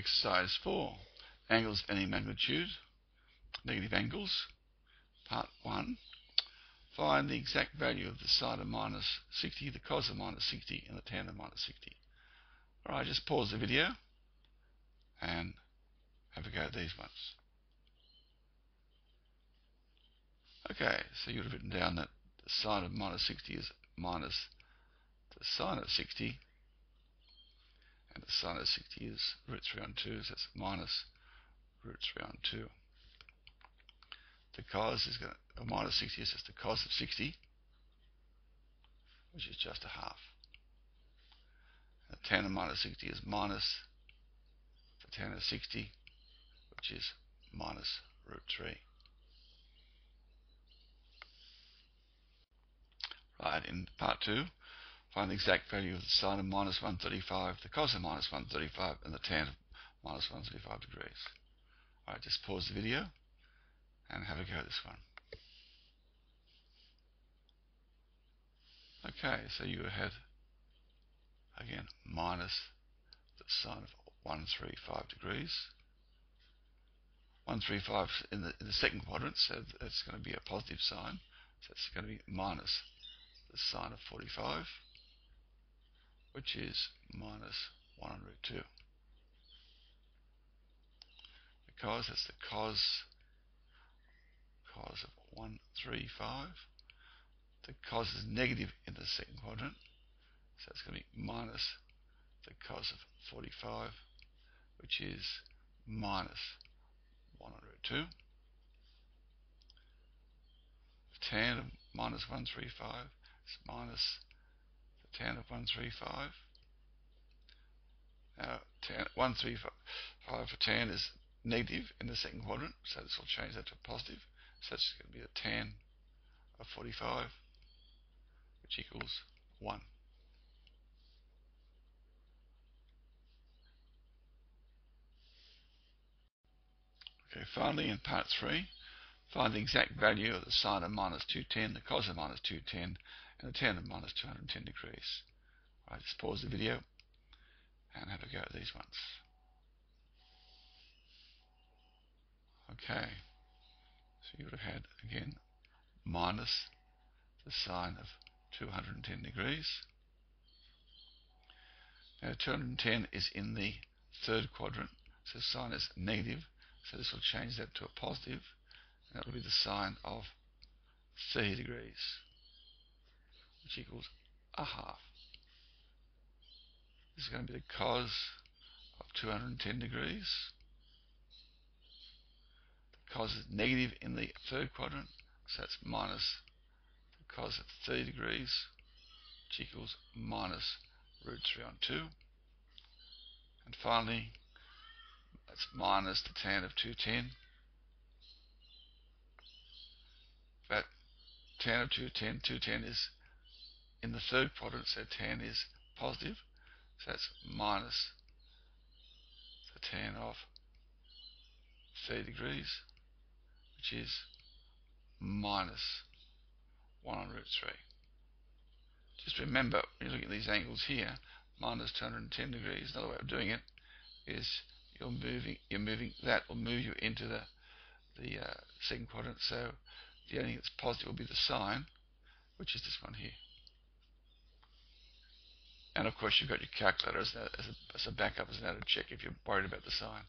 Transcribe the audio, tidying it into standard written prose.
Exercise 4. Angles of any magnitude, negative angles. Part 1. Find the exact value of the sine of minus 60, the cos of minus 60, and the tan of minus 60. Alright, just pause the video and have a go at these ones. Okay, so you would have written down that the sine of minus 60 is minus the sine of 60, and the sine of 60 is root 3 on 2, so that's minus root 3 on 2. The cos is going to, minus 60 is just the cos of 60, which is just a half. And the tan of minus 60 is minus the tan of 60, which is minus root 3. Right, in part 2, find the exact value of the sine of minus 135, the cos of minus 135, and the tan of minus 135 degrees. Alright, just pause the video and have a go at this one. Okay, so you had, again, minus the sine of 135 degrees. 135 in the second quadrant, so it's going to be a positive sign. So it's going to be minus the sine of 45, which is minus 1 on root 2. Because that's the cos of 135. The cos is negative in the second quadrant, so it's going to be minus the cos of 45, which is minus 1 on root 2. The tan of minus 135 is minus the tan of 135. Now, 135 for tan is negative in the second quadrant, so this will change that to a positive. So that's going to be the tan of 45, which equals 1. Okay, finally in part 3, find the exact value of the sine of minus 210, the cos of minus 210, and the tan of minus 210 degrees. Alright, just pause the video and have a go at these ones. Okay, so you would have had, again, minus the sine of 210 degrees. Now 210 is in the third quadrant, so sine is negative, so this will change that to a positive, and that will be the sine of 30 degrees, which equals a half. This is going to be the cos of 210 degrees. The cos is negative in the third quadrant, so that's minus the cos of 30 degrees, which equals minus root 3 on 2. And finally, that's minus the tan of 210. That tan of 210 is in the third quadrant, so tan is positive, so that's minus the tan of 30 degrees, which is minus 1 on root 3. Just remember, when you look at these angles here, minus 210 degrees, another way of doing it is you're moving that will move you into the second quadrant, so the only thing that's positive will be the sine, which is this one here. And of course you've got your calculator as a backup, as an added check if you're worried about the sign.